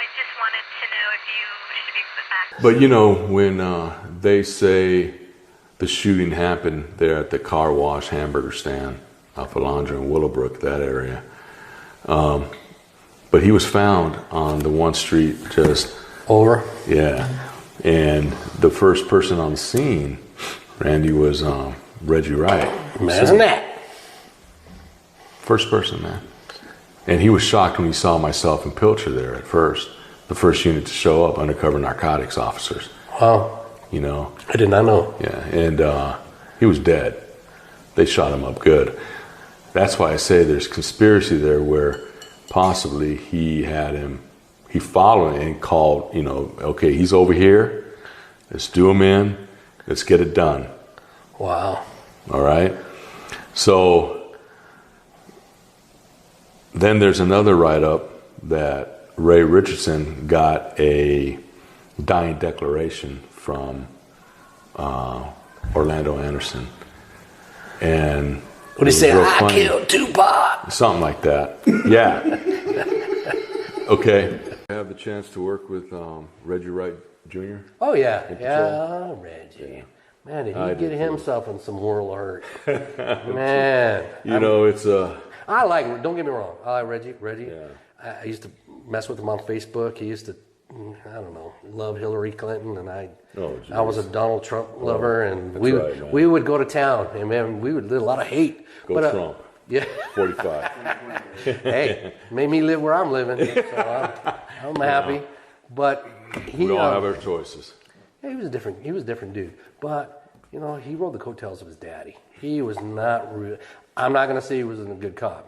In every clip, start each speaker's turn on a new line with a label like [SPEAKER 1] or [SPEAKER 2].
[SPEAKER 1] I just wanted to know if you should be put back.
[SPEAKER 2] But you know, when they say the shooting happened there at the car wash hamburger stand off Alondra and Willowbrook, that area. But he was found on the one street just
[SPEAKER 3] over.
[SPEAKER 2] Yeah. And the first person on the scene, Randy, was Reggie Wright.
[SPEAKER 3] Imagine that.
[SPEAKER 2] First person, man. And he was shocked when he saw myself and Pilcher there at first. The first unit to show up, undercover narcotics officers.
[SPEAKER 3] Wow.
[SPEAKER 2] You know.
[SPEAKER 3] I did not know.
[SPEAKER 2] Yeah, and he was dead. They shot him up good. That's why I say there's conspiracy there where possibly he followed and called, you know, okay, he's over here. Let's do him in. Let's get it done.
[SPEAKER 3] Wow.
[SPEAKER 2] All right. So then there's another write-up that Ray Richardson got a dying declaration from Orlando Anderson. And
[SPEAKER 3] what did he say? I killed Tupac.
[SPEAKER 2] Something like that. Yeah. Okay. I have the chance to work with Reggie Wright Jr.
[SPEAKER 3] Oh, yeah. Yeah, Reggie. Man, did he get himself in some world hurt. Man.
[SPEAKER 2] You know, it's
[SPEAKER 3] I like, don't get me wrong, I like Reggie.
[SPEAKER 2] Yeah.
[SPEAKER 3] I used to mess with him on Facebook. He used to, I don't know, love Hillary Clinton, and I was a Donald Trump lover, and we would go to town, and man, we would do a lot of hate.
[SPEAKER 2] Go Trump.
[SPEAKER 3] Yeah.
[SPEAKER 2] 45.
[SPEAKER 3] Hey, made me live where I'm living, so I'm happy. But
[SPEAKER 2] we all have our choices.
[SPEAKER 3] Yeah, he was a different dude. But, you know, he rode the coattails of his daddy. He was not real. I'm not going to say he wasn't a good cop.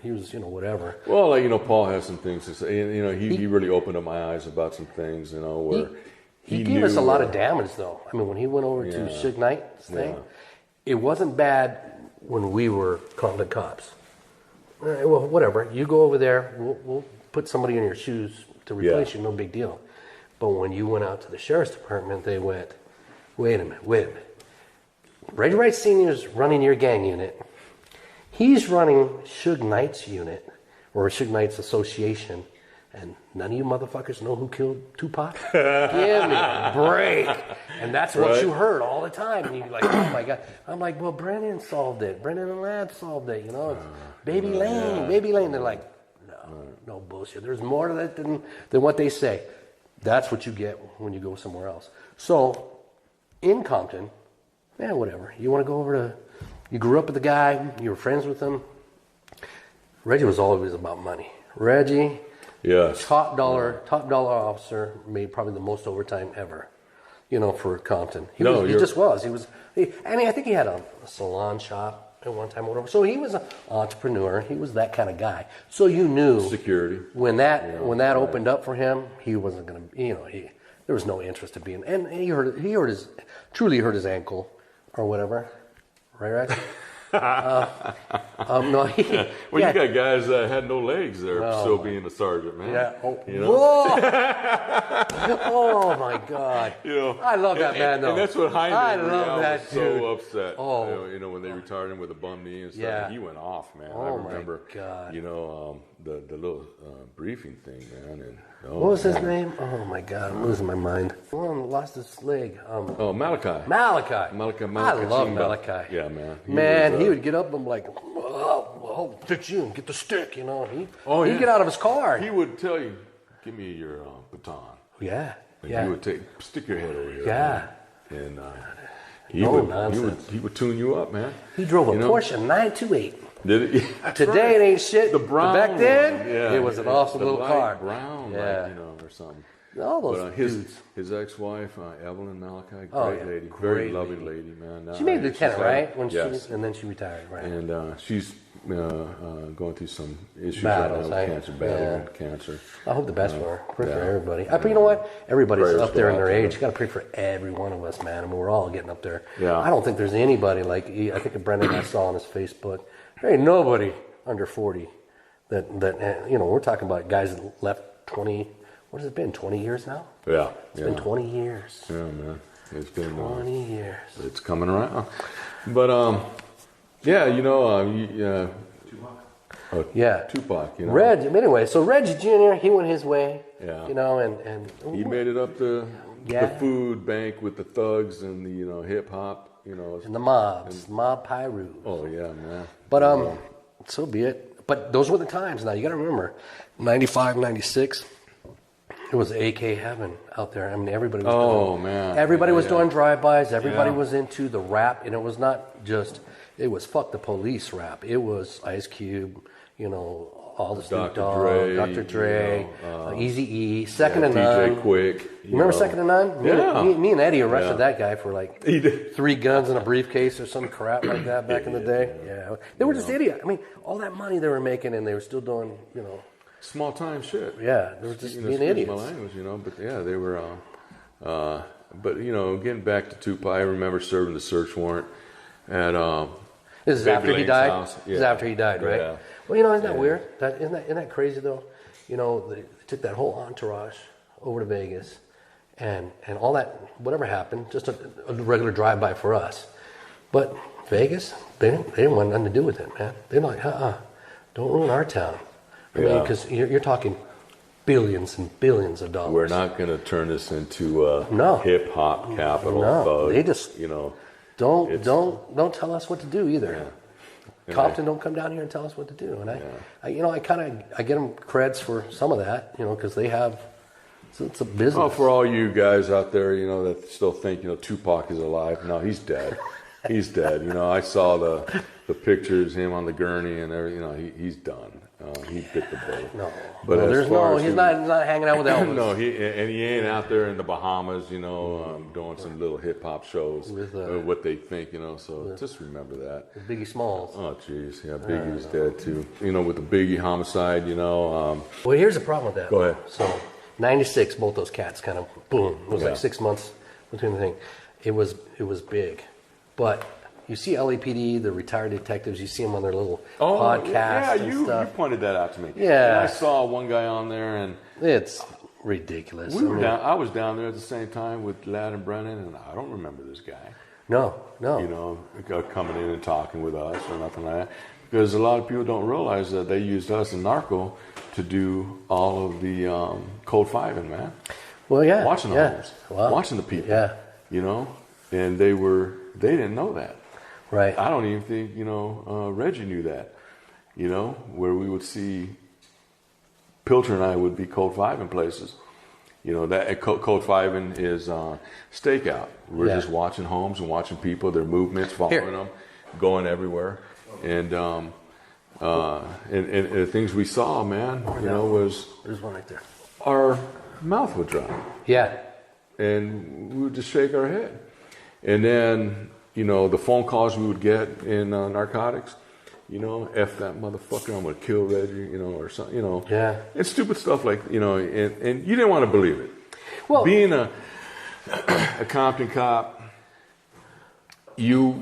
[SPEAKER 3] He was, you know, whatever.
[SPEAKER 2] Well, like, you know, Paul has some things to say. You know, he really opened up my eyes about some things, you know, where
[SPEAKER 3] he gave us a lot of damage, though. I mean, when he went over to Suge Knight's thing, it wasn't bad when we were Compton cops. Well, whatever. You go over there, we'll put somebody in your shoes to replace you, no big deal. But when you went out to the sheriff's department, they went, wait a minute. Reggie Wright Sr.'s running your gang unit. He's running Suge Knight's unit, or Suge Knight's association, and none of you motherfuckers know who killed Tupac? Give me a break. And that's what you heard all the time. And you're like, oh my God. I'm like, well, Brennan solved it. Brennan and Ladd solved it. You know, it's Baby Lane. They're like, no bullshit. There's more to that than what they say. That's what you get when you go somewhere else. So, in Compton, whatever. You want to go over to, you grew up with the guy, you were friends with him. Reggie was always about money. Reggie, top dollar officer, made probably the most overtime ever, you know, for Compton. He just was. I think he had a salon shop at one time or whatever. So he was an entrepreneur. He was that kind of guy. So you knew
[SPEAKER 2] security
[SPEAKER 3] when that opened up for him, he wasn't going to, you know, there was no interest in being, and he truly hurt his ankle or whatever. Right? No.
[SPEAKER 2] You got guys that had no legs there still being a sergeant, man.
[SPEAKER 3] Yeah. Oh,
[SPEAKER 2] you know?
[SPEAKER 3] Oh my God.
[SPEAKER 2] You know,
[SPEAKER 3] I love that man though.
[SPEAKER 2] And that's what Hyman
[SPEAKER 3] was
[SPEAKER 2] so upset.
[SPEAKER 3] Oh.
[SPEAKER 2] You know, when they retired him with a bum knee and stuff.
[SPEAKER 3] Yeah.
[SPEAKER 2] He went off, man.
[SPEAKER 3] Oh,
[SPEAKER 2] I remember.
[SPEAKER 3] My God.
[SPEAKER 2] You know, the little briefing thing, man. And
[SPEAKER 3] what was his name? Oh my God, I'm losing my mind. One lost his leg.
[SPEAKER 2] Malachi.
[SPEAKER 3] Malachi.
[SPEAKER 2] I
[SPEAKER 3] love Malachi.
[SPEAKER 2] Yeah, man.
[SPEAKER 3] He would get up and like, I'll fix you and get the stick, you know. He'd get out of his car.
[SPEAKER 2] He would tell you, give me your baton.
[SPEAKER 3] Yeah.
[SPEAKER 2] And you would stick your head over here.
[SPEAKER 3] Yeah.
[SPEAKER 2] And he would tune you up, man.
[SPEAKER 3] He drove a Porsche 928.
[SPEAKER 2] Did it?
[SPEAKER 3] Today it ain't shit.
[SPEAKER 2] The brown.
[SPEAKER 3] Back then,
[SPEAKER 2] it
[SPEAKER 3] was an awesome little car.
[SPEAKER 2] Brown, like, you know, or something.
[SPEAKER 3] All those dudes.
[SPEAKER 2] His ex-wife, Evelyn Malachi, great lady, very loving lady, man.
[SPEAKER 3] She made lieutenant, right? And then she retired, right?
[SPEAKER 2] And she's going through some issues
[SPEAKER 3] battles,
[SPEAKER 2] battling cancer.
[SPEAKER 3] I hope the best for her. Pray for everybody. But you know what? Everybody's up there in their age. You got to pray for every one of us, man. I mean, we're all getting up there.
[SPEAKER 2] Yeah.
[SPEAKER 3] I don't think there's anybody like, I think Brendan I saw on his Facebook, there ain't nobody under 40 that you know, we're talking about guys that left 20, what has it been, 20 years now?
[SPEAKER 2] Yeah.
[SPEAKER 3] It's been 20 years.
[SPEAKER 2] Yeah, man. It's been
[SPEAKER 3] 20 years.
[SPEAKER 2] It's coming around. But, you know,
[SPEAKER 3] Yeah.
[SPEAKER 2] Tupac, you know.
[SPEAKER 3] Anyway, so Reggie Jr., he went his way.
[SPEAKER 2] Yeah.
[SPEAKER 3] You know, and
[SPEAKER 2] He made it up the
[SPEAKER 3] Yeah.
[SPEAKER 2] food bank with the thugs and the, you know, hip hop, you know.
[SPEAKER 3] and the mobs, mob Pyru.
[SPEAKER 2] Oh, yeah, man.
[SPEAKER 3] But so be it. But those were the times. Now you got to remember, 95, 96. It was AK heaven out there. I mean, everybody was
[SPEAKER 2] man.
[SPEAKER 3] Everybody was doing drive-bys. Everybody
[SPEAKER 2] Yeah.
[SPEAKER 3] was into the rap, and it was not just. It was fuck the police rap. It was Ice Cube, you know, all the Snoop Dogg, Dr. Dre, Eazy-E, Second to
[SPEAKER 2] DJ
[SPEAKER 3] None.
[SPEAKER 2] Quick.
[SPEAKER 3] You remember Second to None?
[SPEAKER 2] Yeah.
[SPEAKER 3] Me and Eddie arrested
[SPEAKER 2] Yeah.
[SPEAKER 3] that guy for like
[SPEAKER 2] He did.
[SPEAKER 3] 3 guns in a briefcase or some crap like that back in the day. Yeah, they were just idiots. I mean, all that money they were making, and they were still doing, you know.
[SPEAKER 2] Small time shit.
[SPEAKER 3] Yeah, they were just being
[SPEAKER 2] excuse
[SPEAKER 3] idiots.
[SPEAKER 2] my language, you know, but yeah, they were. But you know, getting back to Tupac, I remember serving the search warrant at.
[SPEAKER 3] This is
[SPEAKER 2] Baby
[SPEAKER 3] after he
[SPEAKER 2] Lane's
[SPEAKER 3] died.
[SPEAKER 2] house.
[SPEAKER 3] This is
[SPEAKER 2] Yeah.
[SPEAKER 3] after he died, right?
[SPEAKER 2] Yeah.
[SPEAKER 3] Well, you know, isn't that weird? Isn't that crazy though? You know, they took that whole entourage over to Vegas, and all that whatever happened, just a regular drive-by for us. But Vegas, they didn't want nothing to do with it, man. They're like, don't ruin our town. I mean, because you're talking billions and billions of dollars.
[SPEAKER 2] We're not going to turn this into a
[SPEAKER 3] No.
[SPEAKER 2] hip hop capital.
[SPEAKER 3] No,
[SPEAKER 2] Thug,
[SPEAKER 3] they just
[SPEAKER 2] you know.
[SPEAKER 3] don't tell us what to do either.
[SPEAKER 2] Yeah.
[SPEAKER 3] Compton don't come down here and tell us what to do. And I get them creds for some of that, you know, because they have it's a business.
[SPEAKER 2] Oh, for all you guys out there, you know, that still think, you know, Tupac is alive. No, he's dead. He's dead. You know, I saw the pictures, him on the gurney and everything. You know, he's done. He bit the bullet.
[SPEAKER 3] No,
[SPEAKER 2] but
[SPEAKER 3] no,
[SPEAKER 2] as far as
[SPEAKER 3] he's not hanging out with Elvis.
[SPEAKER 2] No, he ain't out there in the Bahamas, you know, doing some little hip hop shows with what they think, you know. So just remember that.
[SPEAKER 3] Biggie Smalls.
[SPEAKER 2] Oh, jeez, yeah, Biggie's dead too. You know, with the Biggie homicide, you know.
[SPEAKER 3] Well, here's the problem with that.
[SPEAKER 2] Go ahead.
[SPEAKER 3] So, 96, both those cats kind of boom. It was like 6 months between the thing. It was big, but. You see LAPD, the retired detectives, you see them on their little podcasts and
[SPEAKER 2] you
[SPEAKER 3] stuff.
[SPEAKER 2] pointed that out to me.
[SPEAKER 3] Yeah.
[SPEAKER 2] And I saw one guy on there, and
[SPEAKER 3] It's ridiculous.
[SPEAKER 2] I was down there at the same time with Ladd and Brennan, and I don't remember this guy.
[SPEAKER 3] No.
[SPEAKER 2] You know, coming in and talking with us or nothing like that. Because a lot of people don't realize that they used us in narco to do all of the code 5-ing, man.
[SPEAKER 3] Well, yeah.
[SPEAKER 2] Watching the homes, watching the people.
[SPEAKER 3] Yeah.
[SPEAKER 2] You know, and they didn't know that.
[SPEAKER 3] Right.
[SPEAKER 2] I don't even think, you know, Reggie knew that, you know, where we would see Pilcher and I would be code 5 in places. You know, that code 5 is stakeout. We're just watching homes and watching people, their movements, following them, going everywhere. And the things we saw, man, you know, was
[SPEAKER 3] There's one right there.
[SPEAKER 2] our mouth would drop.
[SPEAKER 3] Yeah.
[SPEAKER 2] And we would just shake our head. And then, you know, the phone calls we would get in narcotics, you know, F that motherfucker, I'm going to kill Reggie, you know, or something, you know.
[SPEAKER 3] Yeah.
[SPEAKER 2] And stupid stuff like, you know, and you didn't want to believe it.
[SPEAKER 3] Well,
[SPEAKER 2] being a Compton cop, you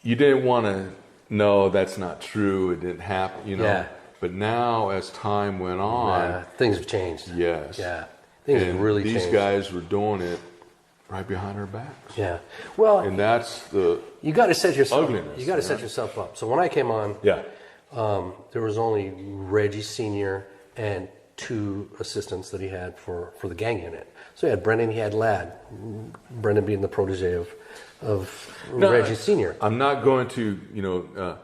[SPEAKER 2] didn't want to know that's not true, it didn't happen, you know.
[SPEAKER 3] Yeah.
[SPEAKER 2] But now, as time went on,
[SPEAKER 3] things have changed.
[SPEAKER 2] yes.
[SPEAKER 3] Yeah. Things have really
[SPEAKER 2] these
[SPEAKER 3] changed.
[SPEAKER 2] guys were doing it right behind our backs.
[SPEAKER 3] Yeah. Well,
[SPEAKER 2] And that's the
[SPEAKER 3] you got to set yourself.
[SPEAKER 2] ugliness,
[SPEAKER 3] You got to set yourself up. So when I came on, there was only Reggie Sr. and 2 assistants that he had for the gang unit. So he had Brendan, he had Ladd. Brendan being the protege of Reggie Sr.
[SPEAKER 2] I'm not going to, you know,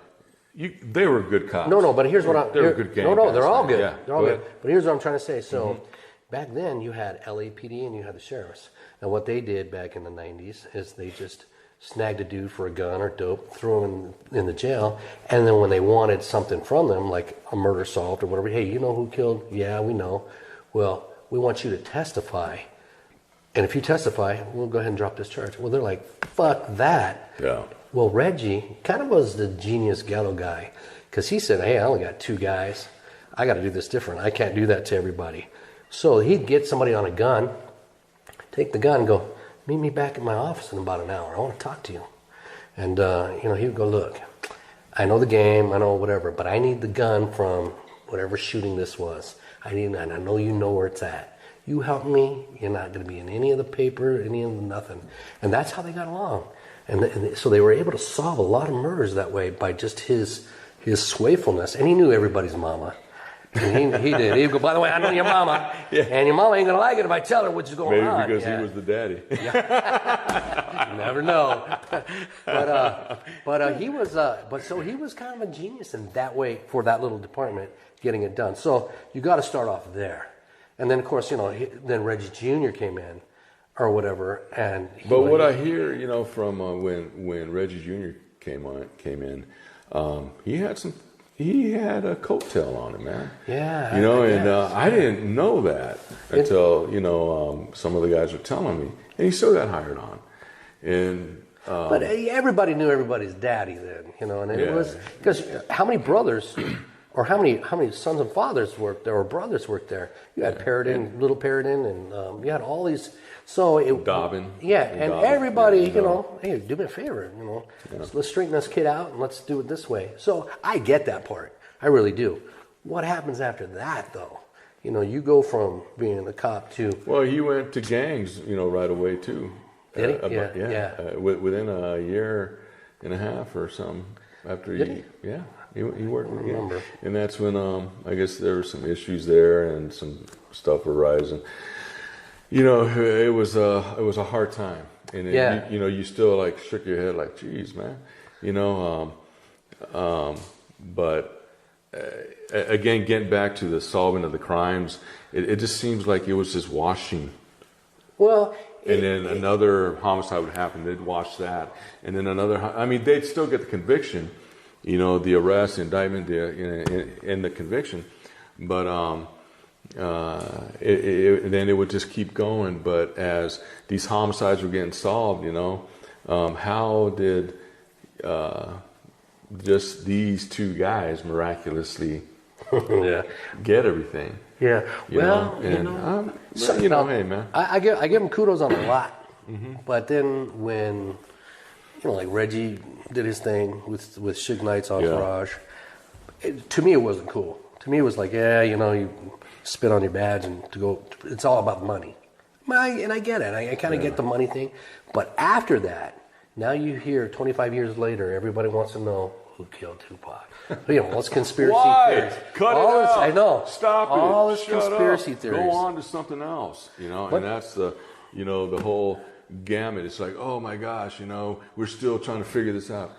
[SPEAKER 2] they were good cops.
[SPEAKER 3] No, but here's what
[SPEAKER 2] they were good gang
[SPEAKER 3] No,
[SPEAKER 2] guys,
[SPEAKER 3] they're all
[SPEAKER 2] man.
[SPEAKER 3] good.
[SPEAKER 2] Yeah.
[SPEAKER 3] They're all
[SPEAKER 2] Go
[SPEAKER 3] good.
[SPEAKER 2] ahead.
[SPEAKER 3] But here's what I'm trying to say. So back then you had LAPD and you had the sheriffs. And what they did back in the 90s is they just snagged a dude for a gun or dope, threw him in the jail, and then when they wanted something from them, like a murder solved or whatever, hey, you know who killed? Yeah, we know. Well, we want you to testify. And if you testify, we'll go ahead and drop this charge. Well, they're like, fuck that.
[SPEAKER 2] Yeah.
[SPEAKER 3] Well, Reggie kind of was the genius ghetto guy because he said, hey, I only got 2 guys. I got to do this different. I can't do that to everybody. So he'd get somebody on a gun, take the gun and go, meet me back at my office in about an hour. I want to talk to you. And, you know, he would go, look, I know the game, I know whatever, but I need the gun from whatever shooting this was. And I know you know where it's at. You help me, you're not going to be in any of the paper, any of the nothing. And that's how they got along. And so they were able to solve a lot of murders that way by just his his swayfulness, and he knew everybody's mama. And he did. He'd go, by the way, I know your mama, and your mama ain't gonna like it if I tell her what's going on.
[SPEAKER 2] Maybe because he was the daddy.
[SPEAKER 3] You never know. But he was kind of a genius in that way for that little department getting it done. So you got to start off there, and then of course then Reggie Jr. came in, or whatever, and.
[SPEAKER 2] But what I hear, from when Reggie Jr. came in, he had a coattail on him, man.
[SPEAKER 3] Yeah.
[SPEAKER 2] I didn't know that until some of the guys were telling me, and he still got hired on. And
[SPEAKER 3] but everybody knew everybody's daddy then, and it was because how many brothers or how many sons and fathers worked there or brothers worked there? You had Paradin, little Paradin, and you had all these. So
[SPEAKER 2] Dobbin.
[SPEAKER 3] Yeah, and Dobbin, everybody, hey, do me a favor, so let's straighten this kid out and let's do it this way. So I get that part. I really do. What happens after that, though? You go from being a cop to...
[SPEAKER 2] Well, he went to gangs, right away, too.
[SPEAKER 3] Did he? Yeah.
[SPEAKER 2] Within a year and a half or something after he worked with gangs. And that's when, I guess there were some issues there and some stuff arising. It was a hard time, and you still like shook your head like, geez, man, But again, getting back to the solving of the crimes, it just seems like it was just washing.
[SPEAKER 3] Well,
[SPEAKER 2] and then another homicide would happen, they'd wash that, and then another. I mean, they'd still get the conviction, the arrest, the indictment, and the conviction, but. Then it would just keep going. But as these homicides were getting solved, how did just these two guys miraculously get everything?
[SPEAKER 3] Yeah. Well,
[SPEAKER 2] hey, man,
[SPEAKER 3] I give them kudos on a lot. But then when like Reggie did his thing with Suge Knight's entourage, to me it wasn't cool. To me it was like, you spit on your badge and to go. It's all about money, and I get it. I kind of get the money thing, but after that, now you hear 25 years later, everybody wants to know who killed Tupac. What's conspiracy theories?
[SPEAKER 2] Cut it out.
[SPEAKER 3] I know.
[SPEAKER 2] Stop it.
[SPEAKER 3] All this
[SPEAKER 2] Shut
[SPEAKER 3] conspiracy
[SPEAKER 2] up.
[SPEAKER 3] theories.
[SPEAKER 2] Go on to something else. And that's the the whole gamut. It's like, oh my gosh, we're still trying to figure this out.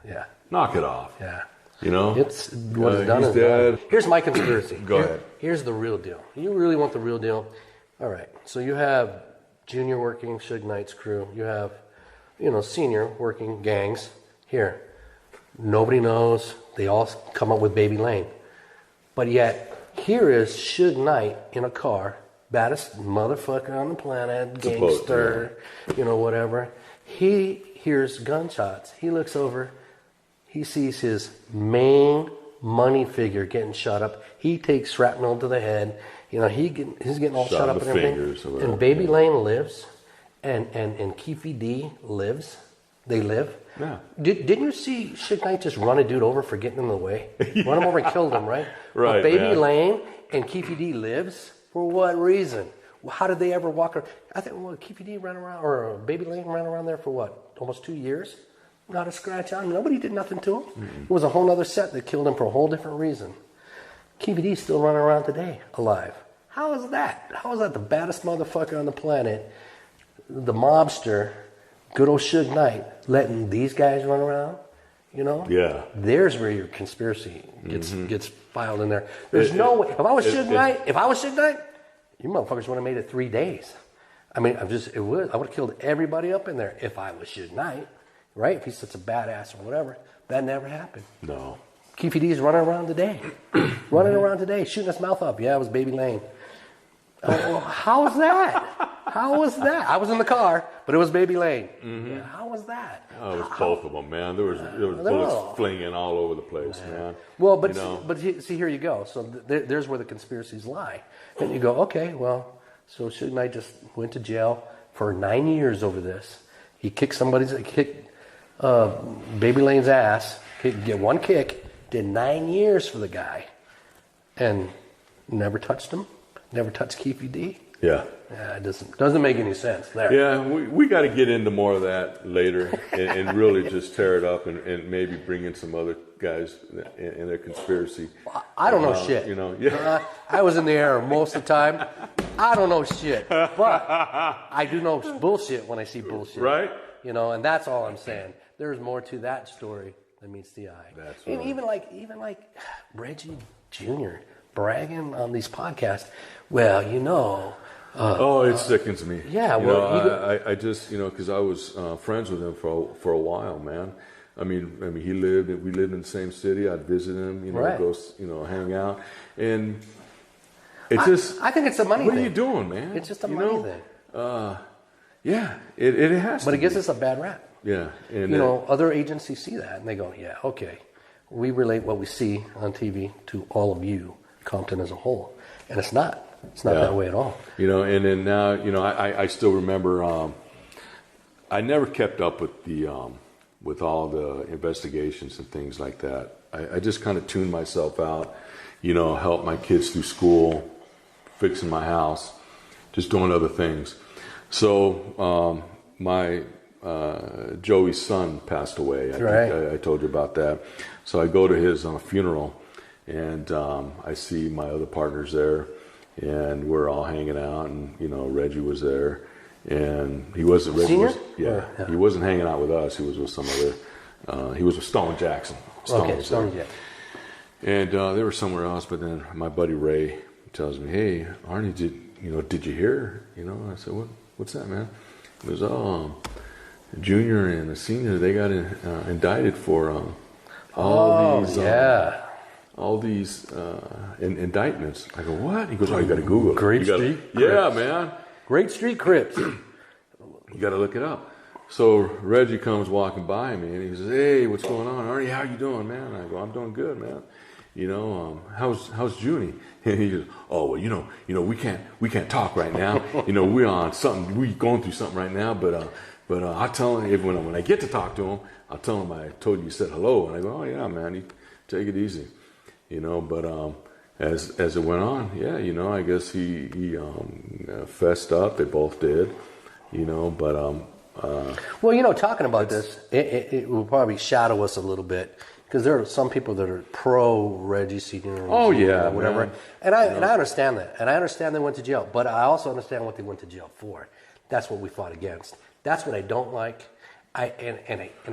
[SPEAKER 3] Yeah.
[SPEAKER 2] Knock it off.
[SPEAKER 3] Yeah.
[SPEAKER 2] It's
[SPEAKER 3] what is done
[SPEAKER 2] he's
[SPEAKER 3] is
[SPEAKER 2] dead.
[SPEAKER 3] done. Here's my conspiracy.
[SPEAKER 2] Go ahead.
[SPEAKER 3] Here's the real deal. You really want the real deal? All right. So you have Junior working Suge Knight's crew. You have, Senior working gangs. Here, nobody knows. They all come up with Baby Lane. But yet, here is Suge Knight in a car, baddest motherfucker on the planet, gangster, whatever. He hears gunshots. He looks over. He sees his main money figure getting shot up. He takes shrapnel to the head. He's getting all shot up and everything. And Baby Lane lives, and Keefy D lives. They live.
[SPEAKER 2] Yeah.
[SPEAKER 3] Didn't you see Suge Knight just run a dude over for getting in the way? Run him over and killed him, right?
[SPEAKER 2] Right.
[SPEAKER 3] But Baby Lane and Keefy D lives. For what reason? Well, how did they ever walk around? I think Keefy D ran around, or Baby Lane ran around there for what? Almost 2 years. Not a scratch on him. Nobody did nothing to him. Mm-hmm. It was a whole other set that killed him for a whole different reason. KBD's still running around today, alive. How is that? How is that the baddest motherfucker on the planet, the mobster, good old Suge Knight, letting these guys run around?
[SPEAKER 2] Yeah.
[SPEAKER 3] There's where your conspiracy gets filed in there. There's no way. If I was Suge Knight, you motherfuckers would have made it 3 days. I mean, I would have killed everybody up in there if I was Suge Knight. Right? If he's such a badass or whatever. That never happened.
[SPEAKER 2] No.
[SPEAKER 3] Keefy D's running around today. Shooting his mouth up. Yeah, it was Baby Lane. Well, how was that? How was that? I was in the car, but it was Baby Lane. Mm-hmm. Yeah, how was that?
[SPEAKER 2] Oh, it was both of them, man. There was bullets flinging all over the place, man.
[SPEAKER 3] Well, but see, here you go. So there's where the conspiracies lie. And you go, okay, well, so Suge Knight just went to jail for 9 years over this. He kicked Baby Lane's ass, get one kick, did 9 years for the guy, and never touched him, never touched Keefy D.
[SPEAKER 2] Yeah.
[SPEAKER 3] Yeah, it doesn't make any sense there.
[SPEAKER 2] Yeah, we got to get into more of that later and really just tear it up and maybe bring in some other guys in their conspiracy.
[SPEAKER 3] I don't know shit.
[SPEAKER 2] You know, yeah.
[SPEAKER 3] I was in the air most of the time. I don't know shit, but I do know bullshit when I see bullshit.
[SPEAKER 2] Right.
[SPEAKER 3] You know, and that's all I'm saying. There's more to that story than meets the eye.
[SPEAKER 2] That's
[SPEAKER 3] and
[SPEAKER 2] right.
[SPEAKER 3] even like Reggie Jr. bragging on these podcasts. Well, you know.
[SPEAKER 2] It sickens me.
[SPEAKER 3] Yeah,
[SPEAKER 2] you
[SPEAKER 3] well,
[SPEAKER 2] know, I just, you know, because I was friends with him for a while, man. I mean, we lived in the same city. I'd visit him, you know,
[SPEAKER 3] Right.
[SPEAKER 2] go, you know, hang out, and
[SPEAKER 3] I think it's a money
[SPEAKER 2] what
[SPEAKER 3] thing.
[SPEAKER 2] are you doing, man?
[SPEAKER 3] It's just a money thing.
[SPEAKER 2] Yeah, it has.
[SPEAKER 3] But
[SPEAKER 2] to
[SPEAKER 3] it gives
[SPEAKER 2] be.
[SPEAKER 3] us a bad rap.
[SPEAKER 2] Yeah, and
[SPEAKER 3] You know, other agencies see that and they go, yeah, okay. We relate what we see on TV to all of you, Compton as a whole. And it's not. It's not that way at all.
[SPEAKER 2] You know, and then now, you know, I still remember. I never kept up with the with all the investigations and things like that. I just kind of tuned myself out. You know, helped my kids through school, fixing my house, just doing other things. So my Joey's son passed away. I told you about that. So I go to his funeral, and I see my other partners there, and we're all hanging out, and you know Reggie was there, and he wasn't. Reggie
[SPEAKER 3] Senior?
[SPEAKER 2] was, he wasn't hanging out with us. He was with some other. He was with Stone Jackson. Stone was there.
[SPEAKER 3] Jackson.
[SPEAKER 2] And they were somewhere else. But then my buddy Ray tells me, "Hey, Arnie, did you hear? You know?" I said, "What's that, man?" He goes, "Oh, a junior and a senior, they got indicted for all these indictments." I go, "What?" He goes, "Oh, you got to Google it.
[SPEAKER 3] Great
[SPEAKER 2] You gotta-
[SPEAKER 3] Street
[SPEAKER 2] Yeah,
[SPEAKER 3] Crips.
[SPEAKER 2] man.
[SPEAKER 3] Great Street Crips.
[SPEAKER 2] You got to look it up." So Reggie comes walking by me and he says, "Hey, what's going on, Arnie? How you doing, man?" I go, "I'm doing good, man. You know, how's Junie?" And he goes, "Oh, well, you know, we can't talk right now. You know, we're on something. We're going through something right now. But I tell him when I get to talk to him, I'll tell him I told you said hello." And I go, "Oh yeah, man, you take it easy, you know." But as it went on, yeah, you know, I guess he fessed up. They both did, you know. But
[SPEAKER 3] Well, you know, talking about this, it will probably shadow us a little bit because there are some people that are pro Reggie Senior.
[SPEAKER 2] Oh, yeah,
[SPEAKER 3] or whatever,
[SPEAKER 2] man.
[SPEAKER 3] and I understand that, and I understand they went to jail, but I also understand what they went to jail for. That's what we fought against. That's what I don't like. I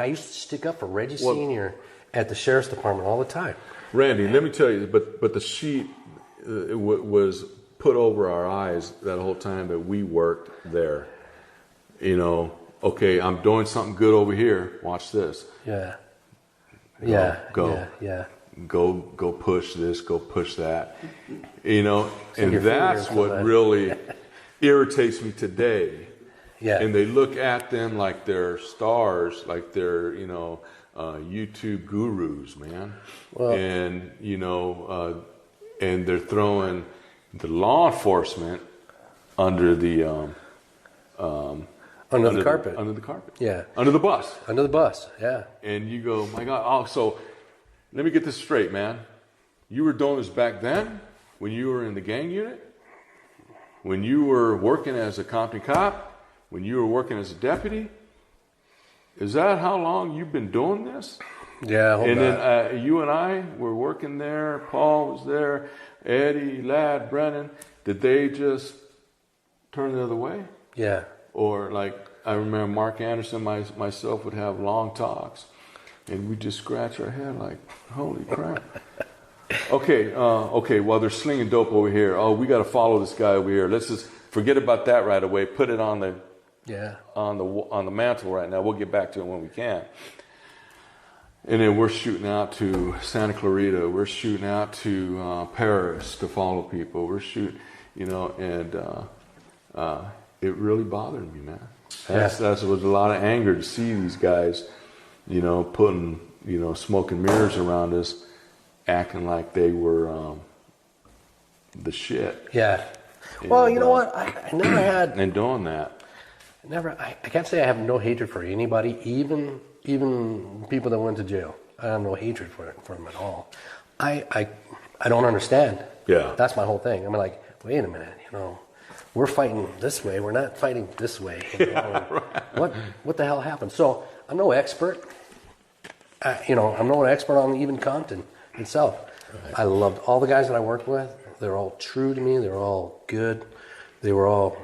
[SPEAKER 3] used to stick up for Reggie Senior at the sheriff's department all the time.
[SPEAKER 2] Randy, let me tell you, but the sheet was put over our eyes that whole time that we worked there. You know, okay, I'm doing something good over here. Watch this.
[SPEAKER 3] Yeah.
[SPEAKER 2] Go. Go push this, go push that. You know, and that's what really irritates me today.
[SPEAKER 3] Yeah.
[SPEAKER 2] And they look at them like they're stars, like they're, you know, YouTube gurus, man.
[SPEAKER 3] Well,
[SPEAKER 2] and, you know, and they're throwing the law enforcement under the
[SPEAKER 3] under the carpet.
[SPEAKER 2] Under the carpet.
[SPEAKER 3] Yeah.
[SPEAKER 2] Under the bus.
[SPEAKER 3] Under the bus. Yeah.
[SPEAKER 2] And you go, my God. Oh, so let me get this straight, man. You were doing this back then when you were in the gang unit? When you were working as a Compton cop? When you were working as a deputy? Is that how long you've been doing this?
[SPEAKER 3] Yeah.
[SPEAKER 2] And then you and I were working there. Paul was there. Eddie, Ladd, Brennan. Did they just turn the other way?
[SPEAKER 3] Yeah.
[SPEAKER 2] Or like I remember Mark Anderson, myself would have long talks, and we just scratch our head like, holy crap. Okay. Well, they're slinging dope over here. Oh, we got to follow this guy over here. Let's just forget about that right away. Put it on the mantle right now. We'll get back to it when we can. And then we're shooting out to Santa Clarita. We're shooting out to Paris to follow people. We're shooting, you know, and it really bothered me, man. That was a lot of anger to see these guys, you know, putting, you know, smoke and mirrors around us, acting like they were the shit.
[SPEAKER 3] Yeah. Well, you know what? I never had.
[SPEAKER 2] And doing that.
[SPEAKER 3] I can't say I have no hatred for anybody, even people that went to jail. I have no hatred for them at all. I don't understand.
[SPEAKER 2] Yeah.
[SPEAKER 3] That's my whole thing. I'm like, wait a minute, you know, we're fighting this way. We're not fighting this way. You know?
[SPEAKER 2] Yeah, right.
[SPEAKER 3] What the hell happened? So I'm no expert. I'm no expert on even Compton itself. Right. I loved all the guys that I worked with. They're all true to me. They're all good. They were all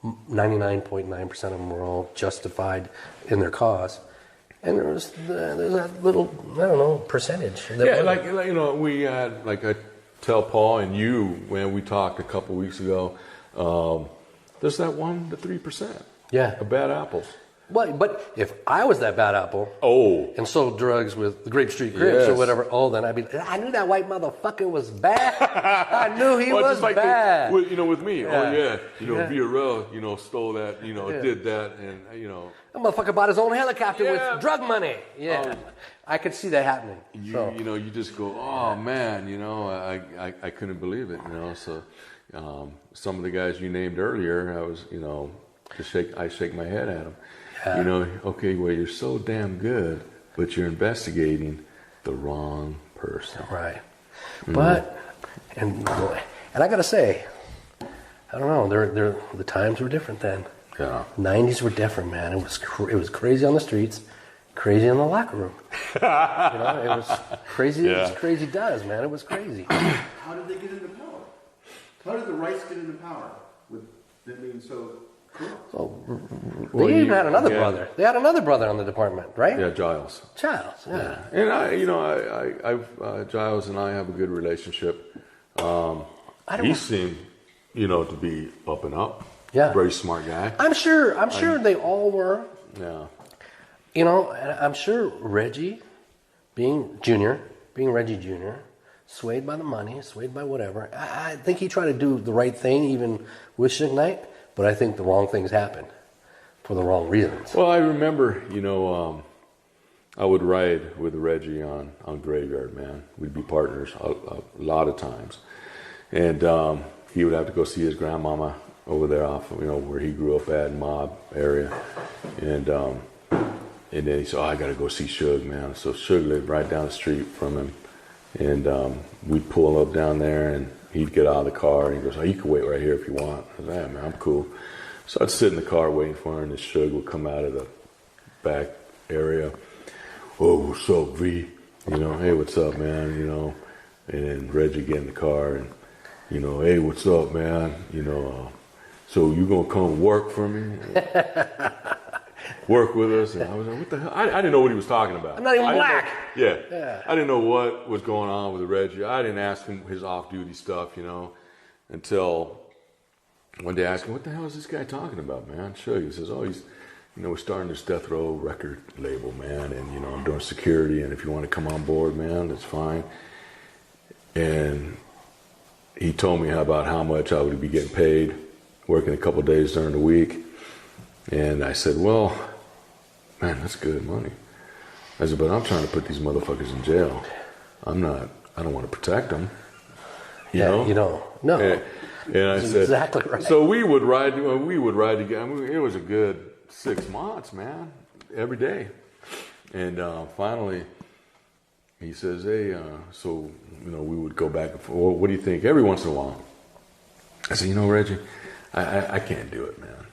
[SPEAKER 3] 99.9% of them were all justified in their cause. And there's that little, I don't know, percentage.
[SPEAKER 2] Like we had, like I tell Paul and you when we talked a couple weeks ago, there's that 1 to 3%.
[SPEAKER 3] Yeah.
[SPEAKER 2] Of bad apples.
[SPEAKER 3] But if I was that bad apple and sold drugs with the Grape Street Crips or whatever, then I'd be, I knew that white motherfucker was bad. I knew he was just like bad.
[SPEAKER 2] With me. Yeah. VRL, stole that, did that, and,
[SPEAKER 3] That motherfucker bought his own helicopter with drug money. Yeah. I could see that happening.
[SPEAKER 2] You just go, oh, man, I couldn't believe it, So some of the guys you named earlier, I was, I shake my head at them. Okay, well, you're so damn good, but you're investigating the wrong person.
[SPEAKER 3] Right. But, and I got to say, I don't know, the times were different then.
[SPEAKER 2] Yeah.
[SPEAKER 3] 90s were different, man. It was crazy on the streets, crazy in the locker room. It was crazy as crazy does, man. It was crazy.
[SPEAKER 4] How did they get into power? How did the Wrights get into power with them being so cool?
[SPEAKER 2] They
[SPEAKER 3] even had another brother. They had another brother on the department, right?
[SPEAKER 2] Yeah, Giles.
[SPEAKER 3] Yeah.
[SPEAKER 2] And Giles and I have a good relationship. He seemed, to be up and up.
[SPEAKER 3] Yeah.
[SPEAKER 2] Very smart guy.
[SPEAKER 3] I'm sure they all were.
[SPEAKER 2] Yeah.
[SPEAKER 3] I'm sure Reggie, being Reggie Jr., swayed by the money, swayed by whatever. I think he tried to do the right thing even with Suge Knight, but I think the wrong things happened for the wrong reasons.
[SPEAKER 2] Well, I remember, I would ride with Reggie on Graveyard, man. We'd be partners a lot of times. And he would have to go see his grandmama over there off, where he grew up at, Mob area. And then he said, I got to go see Suge, man. So Suge lived right down the street from him. And we'd pull up down there, and he'd get out of the car, and he goes, you can wait right here if you want. I was like, man, I'm cool. So I'd sit in the car waiting for him, and Suge would come out of the back area. Oh, what's up, V? Hey, what's up, man? And then Reggie get in the car, and, hey, what's up, man? So you going to come work for me? Work with us? And I was like, what the hell? I didn't know what he was talking about.
[SPEAKER 3] I'm not even black.
[SPEAKER 2] Yeah. I didn't know what was going on with Reggie. I didn't ask him his off-duty stuff, until one day I asked him, what the hell is this guy talking about, man? Suge. He says, he's, we're starting this Death Row record label, man, and, I'm doing security, and if you want to come on board, man, that's fine. And he told me about how much I would be getting paid, working a couple of days during the week. And I said, well, man, that's good money. I said, but I'm trying to put these motherfuckers in jail. I don't want to protect them.
[SPEAKER 3] No.
[SPEAKER 2] And I said,
[SPEAKER 3] exactly right.
[SPEAKER 2] So we would ride together. I mean, it was a good 6 months, man, every day. And finally, he says, hey, we would go back and forth. Well, what do you think? Every once in a while. I said, Reggie, I can't do it, man.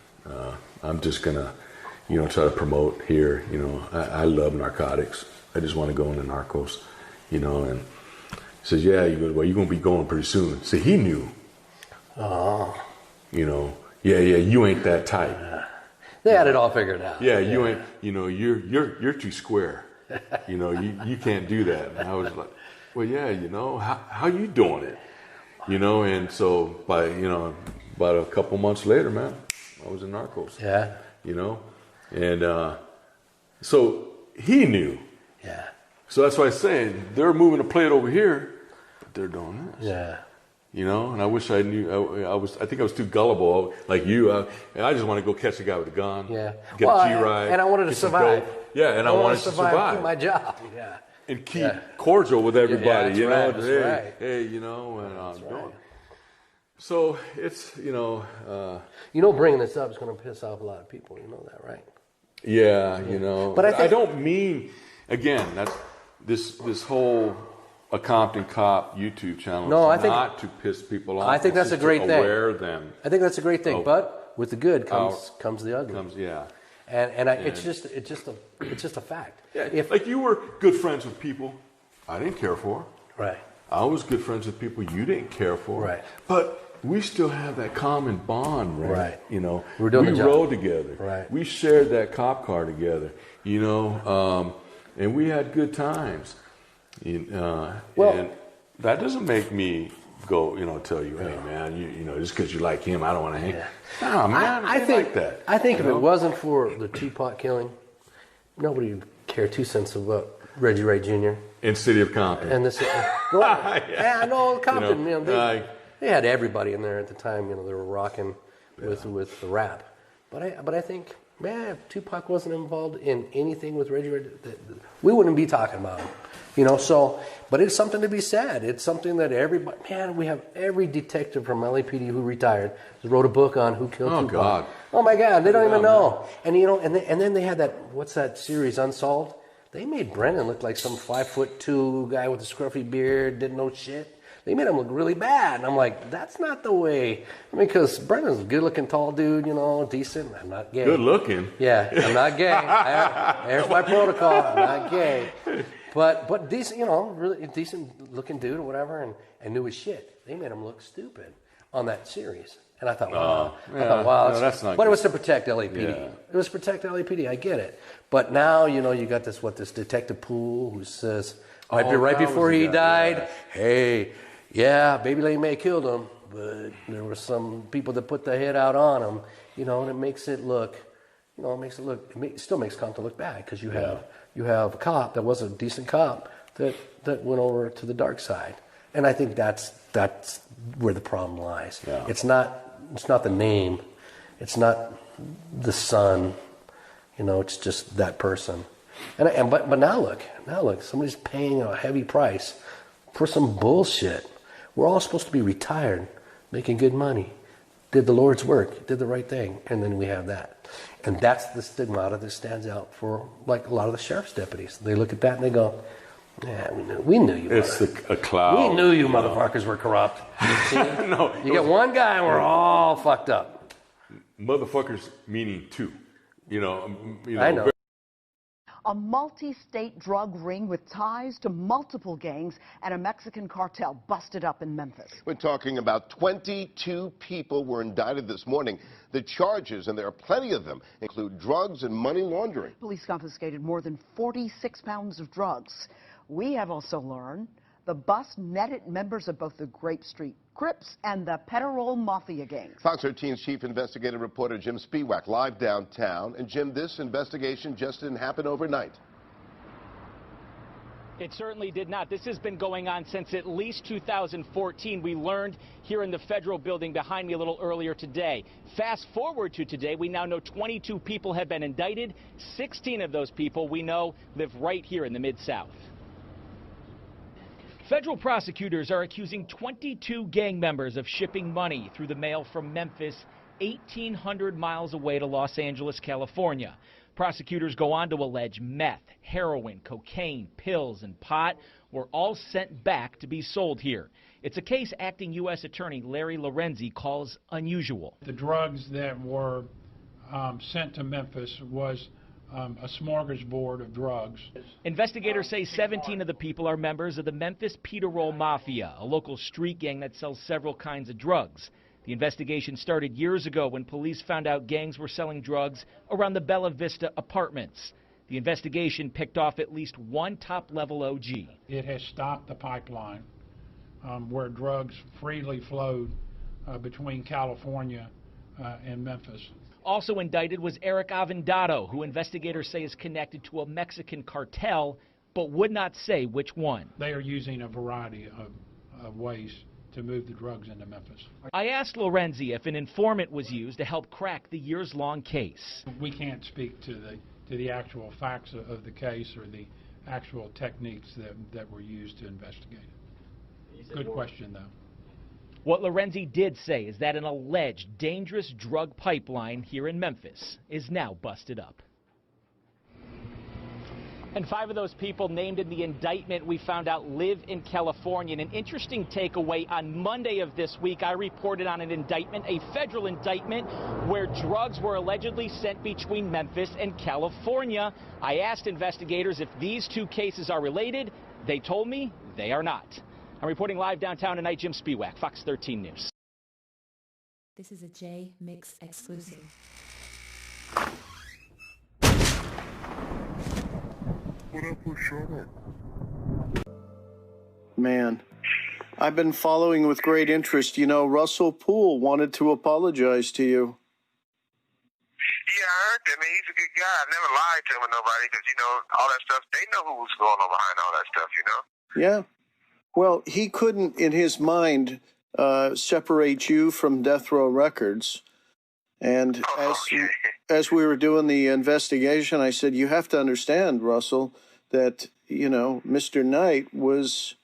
[SPEAKER 2] I'm just going to, try to promote here. I love narcotics. I just want to go into narcos, and he says, yeah, he goes, well, you're going to be going pretty soon. See, he knew. Oh. You ain't that type.
[SPEAKER 3] They had it all figured out.
[SPEAKER 2] Yeah, you ain't, you're too square. You can't do that. And I was like, well, yeah, how you doing it? And so by, about a couple months later, man, I was in narcos.
[SPEAKER 3] Yeah.
[SPEAKER 2] And so he knew.
[SPEAKER 3] Yeah.
[SPEAKER 2] So that's why I'm saying they're moving the plate over here, but they're doing this.
[SPEAKER 3] Yeah.
[SPEAKER 2] And I wish I knew. I think I was too gullible, like you. I just want to go catch a guy with a gun.
[SPEAKER 3] Yeah.
[SPEAKER 2] Get a G-ride.
[SPEAKER 3] And I wanted to survive.
[SPEAKER 2] Yeah, and I wanted to survive.
[SPEAKER 3] Keep my job. Yeah.
[SPEAKER 2] And keep cordial with everybody.
[SPEAKER 3] Yeah, that's right.
[SPEAKER 2] Hey, and I'm going. So it's
[SPEAKER 3] bringing this up is going to piss off a lot of people. You know that, right?
[SPEAKER 2] Yeah,
[SPEAKER 3] But I
[SPEAKER 2] don't mean, again, that's this whole a Compton Cop YouTube channel.
[SPEAKER 3] No,
[SPEAKER 2] is not to piss people off.
[SPEAKER 3] I think that's a great thing.
[SPEAKER 2] Aware them.
[SPEAKER 3] I think that's a great thing. But with the good comes the ugly. it's just a fact.
[SPEAKER 2] Yeah, like you were good friends with people I didn't care for.
[SPEAKER 3] Right.
[SPEAKER 2] I was good friends with people you didn't care for.
[SPEAKER 3] Right.
[SPEAKER 2] But we still have that common bond, right?
[SPEAKER 3] Right.
[SPEAKER 2] You know,
[SPEAKER 3] We're doing the job.
[SPEAKER 2] rode together.
[SPEAKER 3] Right.
[SPEAKER 2] We shared that cop car together, you know, and we had good times. And that doesn't make me go, you know, tell you, hey, man, you know, just because you like him, I don't want to hang. Nah, man, I think like that.
[SPEAKER 3] I think if it wasn't for the Tupac killing, nobody would care 2 cents about Reggie Wright Jr.
[SPEAKER 2] In City of Compton.
[SPEAKER 3] And this, no, Compton. You know, they had everybody in there at the time. You know, they were rocking with the rap. But I think, man, if Tupac wasn't involved in anything with Reggie Wright, we wouldn't be talking about him. You know, so, but it's something to be said. It's something that everybody, man, we have every detective from LAPD who retired wrote a book on who killed Tupac.
[SPEAKER 2] God.
[SPEAKER 3] Oh my God, they don't even know. And you know, and then they had that, what's that series, Unsolved? They made Brennan look like some 5'2" guy with a scruffy beard, didn't know shit. They made him look really bad. And I'm like, that's not the way. I mean, because Brennan's a good-looking, tall dude, you know, decent. I'm not gay.
[SPEAKER 2] Good looking.
[SPEAKER 3] Yeah, I'm not gay. There's my protocol. I'm not gay. But decent, you know, really decent-looking dude or whatever, and knew his shit. They made him look stupid on that series. And I thought, wow.
[SPEAKER 2] That's not
[SPEAKER 3] but
[SPEAKER 2] good.
[SPEAKER 3] it was to protect LAPD.
[SPEAKER 2] Yeah.
[SPEAKER 3] It was to protect LAPD. I get it. But now, you know, you got this detective Poole who says, right before he died, hey, yeah, Baby Lane May killed him, but there were some people that put the hit out on him, you know, and it makes it look, you know, it still makes Compton look bad because you have a cop that was a decent cop that went over to the dark side. And I think that's where the problem lies. Yeah. It's not the name. It's not the son. You know, it's just that person. But now look, somebody's paying a heavy price for some bullshit. We're all supposed to be retired, making good money, did the Lord's work, did the right thing, and then we have that. And that's the stigmata that stands out for like a lot of the sheriff's deputies. They look at that and they go, yeah, we knew you were.
[SPEAKER 2] It's a cloud.
[SPEAKER 3] We knew you motherfuckers were corrupt.
[SPEAKER 2] No,
[SPEAKER 3] you get one guy and we're all fucked up.
[SPEAKER 2] Motherfuckers meaning two. You know.
[SPEAKER 3] I know.
[SPEAKER 5] A multi-state drug ring with ties to multiple gangs and a Mexican cartel busted up in Memphis.
[SPEAKER 6] We're talking about 22 people were indicted this morning. The charges, and there are plenty of them, include drugs and money laundering.
[SPEAKER 5] Police confiscated more than 46 pounds of drugs. We have also learned the bust netted members of both the Grape Street Crips and the Petterol Mafia gangs.
[SPEAKER 6] Fox 13's chief investigative reporter Jim Spiewak live downtown. And Jim, this investigation just didn't happen overnight.
[SPEAKER 7] It certainly did not. This has been going on since at least 2014. We learned here in the federal building behind me a little earlier today. Fast forward to today, we now know 22 people have been indicted. 16 of those people we know live right here in the Mid-South. Federal prosecutors are accusing 22 gang members of shipping money through the mail from Memphis, 1,800 miles away to Los Angeles, California. Prosecutors go on to allege meth, heroin, cocaine, pills, and pot were all sent back to be sold here. It's a case acting U.S. Attorney Larry Lorenzi calls unusual.
[SPEAKER 8] The drugs that were sent to Memphis was a smorgasbord of drugs.
[SPEAKER 7] Investigators say 17 of the people are members of the Memphis Petterol Mafia, a local street gang that sells several kinds of drugs. The investigation started years ago when police found out gangs were selling drugs around the Bella Vista apartments. The investigation picked off at least one top-level OG.
[SPEAKER 8] It has stopped the pipeline where drugs freely flowed between California and Memphis.
[SPEAKER 7] Also indicted was Eric Avendado, who investigators say is connected to a Mexican cartel, but would not say which one.
[SPEAKER 8] They are using a variety of ways to move the drugs into Memphis.
[SPEAKER 7] I asked Lorenzi if an informant was used to help crack the years-long case.
[SPEAKER 8] We can't speak to the actual facts of the case or the actual techniques that were used to investigate it. Good question, though.
[SPEAKER 7] What Lorenzi did say is that an alleged dangerous drug pipeline here in Memphis is now busted up. And 5 of those people named in the indictment we found out live in California. And an interesting takeaway, on Monday of this week, I reported on an indictment, a federal indictment, where drugs were allegedly sent between Memphis and California. I asked investigators if these 2 cases are related. They told me they are not. I'm reporting live downtown tonight, Jim Spiewak, Fox 13 News.
[SPEAKER 9] This is a J-Mix exclusive.
[SPEAKER 10] Man, I've been following with great interest. You know, Russell Poole wanted to apologize to you.
[SPEAKER 11] Yeah, I heard that, man. He's a good guy. I never lied to him or nobody because, you know, all that stuff, they know who was going on behind all that stuff, you know?
[SPEAKER 10] Yeah. Well, he couldn't, in his mind, separate you from Death Row Records. And as we were doing the investigation, I said, you have to understand, Russell, that, you know, Mr. Knight was,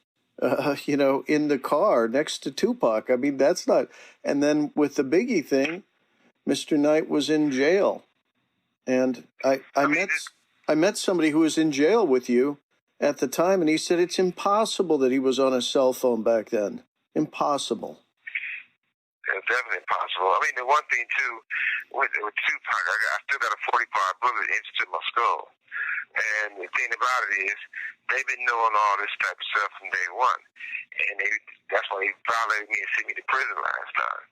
[SPEAKER 10] you know, in the car next to Tupac. I mean, that's not... And then with the Biggie thing, Mr. Knight was in jail. And I met somebody who was in jail with you at the time, and he said it's impossible that he was on a cell phone back then. Impossible.
[SPEAKER 11] It's definitely impossible. I mean, the one thing, too, with Tupac, I still got a 45 bullet into my skull. And the thing about it is, they've been knowing all this type of stuff from day one. And that's why they violated me and sent me to prison last time.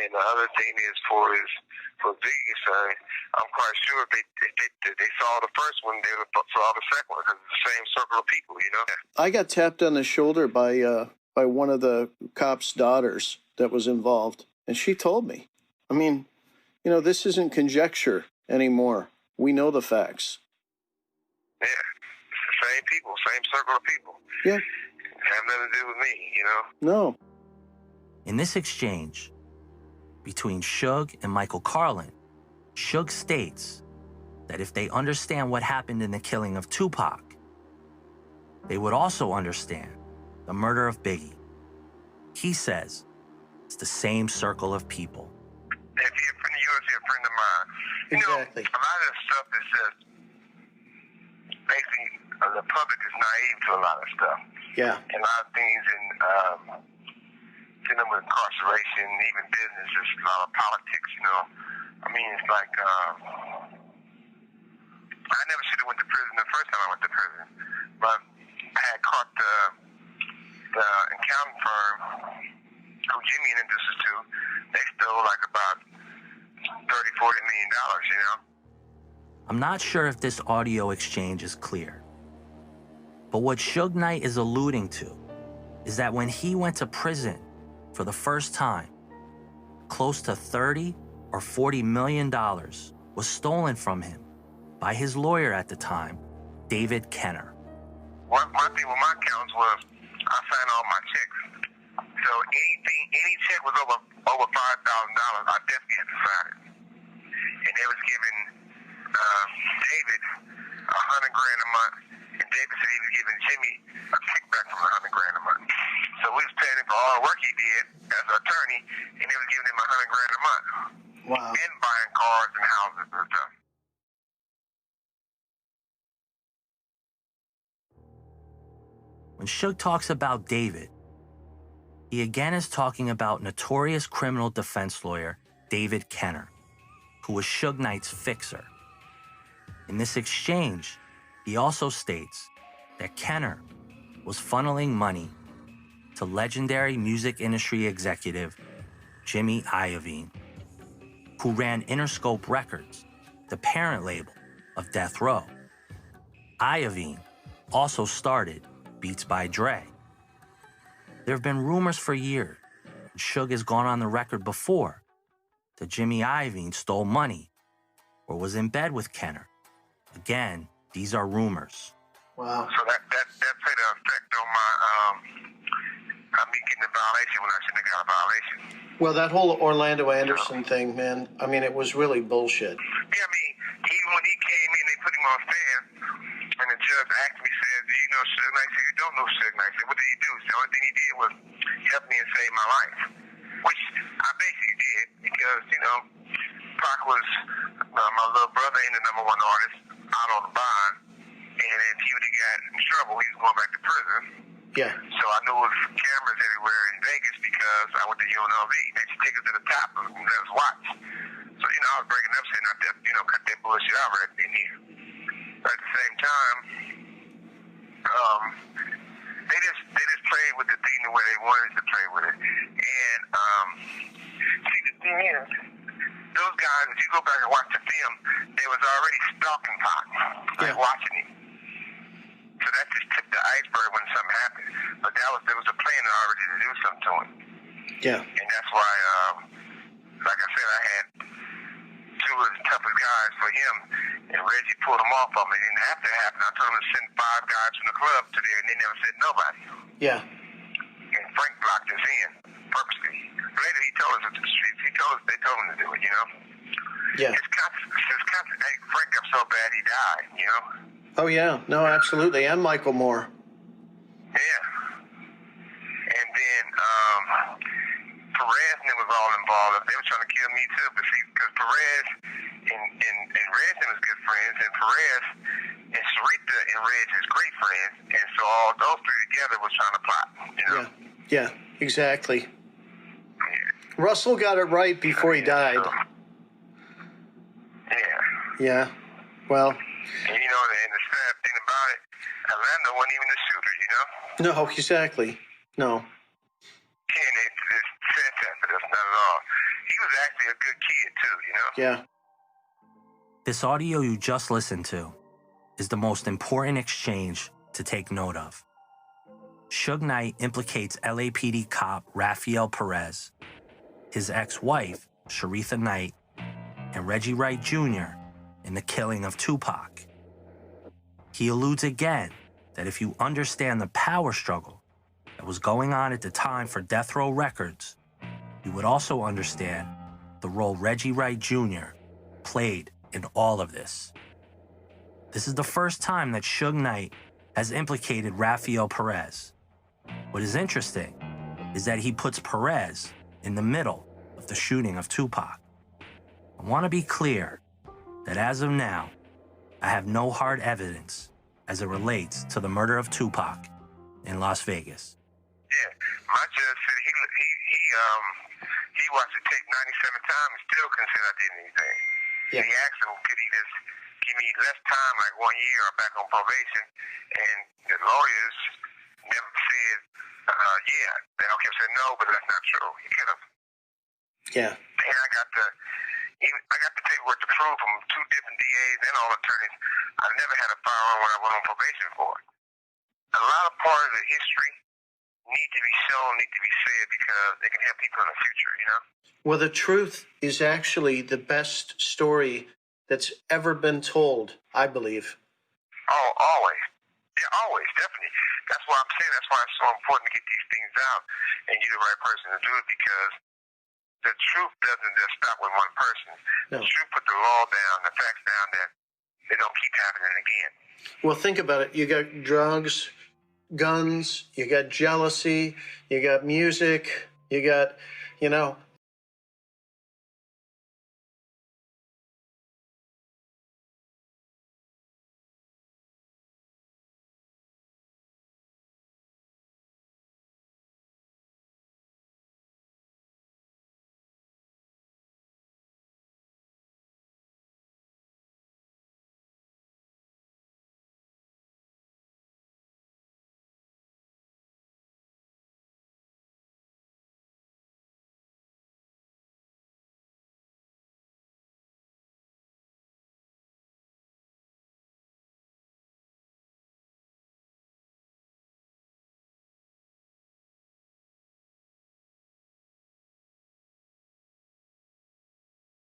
[SPEAKER 11] And the other thing is, for Biggie's son, I'm quite sure if they saw the first one, they would saw the second one, because it's the same circle of people, you know?
[SPEAKER 10] I got tapped on the shoulder by one of the cops' daughters that was involved, and she told me. I mean, you know, this isn't conjecture anymore. We know the facts.
[SPEAKER 11] Yeah, it's the same people, same circle of people.
[SPEAKER 10] Yeah.
[SPEAKER 11] Have nothing to do with me, you know?
[SPEAKER 10] No.
[SPEAKER 12] In this exchange between Suge and Michael Carlin, Suge states that if they understand what happened in the killing of Tupac, they would also understand the murder of Biggie. He says it's the same circle of people.
[SPEAKER 11] If you're a friend of yours, you're a friend of mine.
[SPEAKER 10] Exactly.
[SPEAKER 11] You know, a lot of stuff that says, basically, the public is naive to a lot of stuff.
[SPEAKER 10] Yeah.
[SPEAKER 11] And a lot of things in dealing with incarceration, even business, there's a lot of politics, you know. I mean, it's like, I never should have went to prison the first time I went to prison. But I had caught the accounting firm who Jimmy introduced us to. They stole like about $30-40 million, you know.
[SPEAKER 12] I'm not sure if this audio exchange is clear, but what Suge Knight is alluding to is that when he went to prison for the first time, close to $30 or $40 million was stolen from him by his lawyer at the time, David Kenner.
[SPEAKER 11] My thing with my accounts was I signed all my checks. So any check was over $5,000, I definitely had to sign it. And they was giving David $100,000 a month, and David said he was giving Jimmy a kickback from $100,000 a month. So we was paying him for all the work he did as an attorney, and they was giving him $100,000 a month.
[SPEAKER 10] Wow.
[SPEAKER 11] And buying cars and houses and stuff.
[SPEAKER 12] When Suge talks about David, he again is talking about notorious criminal defense lawyer David Kenner, who was Suge Knight's fixer. In this exchange, he also states that Kenner was funneling money to legendary music industry executive Jimmy Iovine, who ran Interscope Records, the parent label of Death Row. Iovine also started Beats by Dre. There have been rumors for years, and Suge has gone on the record before, that Jimmy Iovine stole money or was in bed with Kenner. Again, these are rumors.
[SPEAKER 10] Wow.
[SPEAKER 11] So that played an effect on me getting a violation when I shouldn't have got a violation.
[SPEAKER 10] Well, that whole Orlando Anderson thing, man, I mean, it was really bullshit.
[SPEAKER 11] Yeah, I mean, even when he came in, they put him on stand, and the judge asked me, said, do you know Suge Knight? I said, you don't know Suge Knight. I said, what did he do? The only thing he did was help me and save my life, which I basically did because, you know, Pac was my little brother and the #1 artist out on the bond, And if he would have got in trouble, he was going back to prison.
[SPEAKER 10] Yeah.
[SPEAKER 11] So I knew it was cameras everywhere in Vegas because I went to UNLV. They just take us to the top and let us watch. So, I was breaking up saying, cut that bullshit out right in here. But at the same time, they just played with the thing the way they wanted to play with it. And see, the thing is, those guys, if you go back and watch the film, they was already stalking Pac, watching him. So that just tipped the iceberg when something happened. But there was a plan already to do something to him.
[SPEAKER 10] Yeah.
[SPEAKER 11] And that's why, like I said, I had two of the toughest guys for him, and Reggie pulled them off on me. It didn't have to happen. I told him to send 5 guys from the club to there, and they never sent nobody.
[SPEAKER 10] Yeah.
[SPEAKER 11] And Frank blocked us in purposely. Later, he told us at the streets. They told him to do it.
[SPEAKER 10] Yeah.
[SPEAKER 11] His constant, hey, Frank got so bad he died.
[SPEAKER 10] Oh yeah. No, absolutely. And Michael Moore.
[SPEAKER 11] Yeah. And then Perez and them was all involved. They were trying to kill me too, but see, because Perez and Reg was good friends, and Perez and Sarita and Reg is great friends, and so all those three together was trying to plot.
[SPEAKER 10] Yeah. Exactly. Russell got it right before he died.
[SPEAKER 11] Yeah.
[SPEAKER 10] Yeah. Well.
[SPEAKER 11] And the sad thing about it, Orlando wasn't even the shooter,
[SPEAKER 10] No, exactly. No.
[SPEAKER 11] And it's said that, but that's not at all. He was actually a good kid too,
[SPEAKER 10] Yeah.
[SPEAKER 12] This audio you just listened to is the most important exchange to take note of. Suge Knight implicates LAPD cop Rafael Perez, his ex-wife, Sharitha Knight, and Reggie Wright Jr. in the killing of Tupac. He alludes again that if you understand the power struggle that was going on at the time for Death Row Records, you would also understand the role Reggie Wright Jr. played in all of this. This is the first time that Suge Knight has implicated Rafael Perez. What is interesting is that he puts Perez in the middle of the shooting of Tupac. I want to be clear that as of now, I have no hard evidence as it relates to the murder of Tupac in Las Vegas.
[SPEAKER 11] Yeah, my judge said he watched the tape 97 times and still couldn't say I did anything.
[SPEAKER 10] Yeah.
[SPEAKER 11] He asked him, could he just give me less time, like 1 year, or back on probation? And the lawyers never said, yeah. They all kept saying no, but that's not true. He could have.
[SPEAKER 10] Yeah.
[SPEAKER 11] And I got the paperwork to prove from 2 different DAs and all attorneys. I never had a firearm when I went on probation for it. A lot of part of the history need to be shown, need to be said, because it can help people in the future,
[SPEAKER 10] Well, the truth is actually the best story that's ever been told, I believe.
[SPEAKER 11] Oh, always. Yeah, always, definitely. That's why I'm saying that's why it's so important to get these things out, and you're the right person to do it, because the truth doesn't just stop with one person.
[SPEAKER 10] No.
[SPEAKER 11] The truth put the law down, the facts down, that they don't keep happening again.
[SPEAKER 10] Well, think about it. You got drugs, guns, you got jealousy, you got music, you got,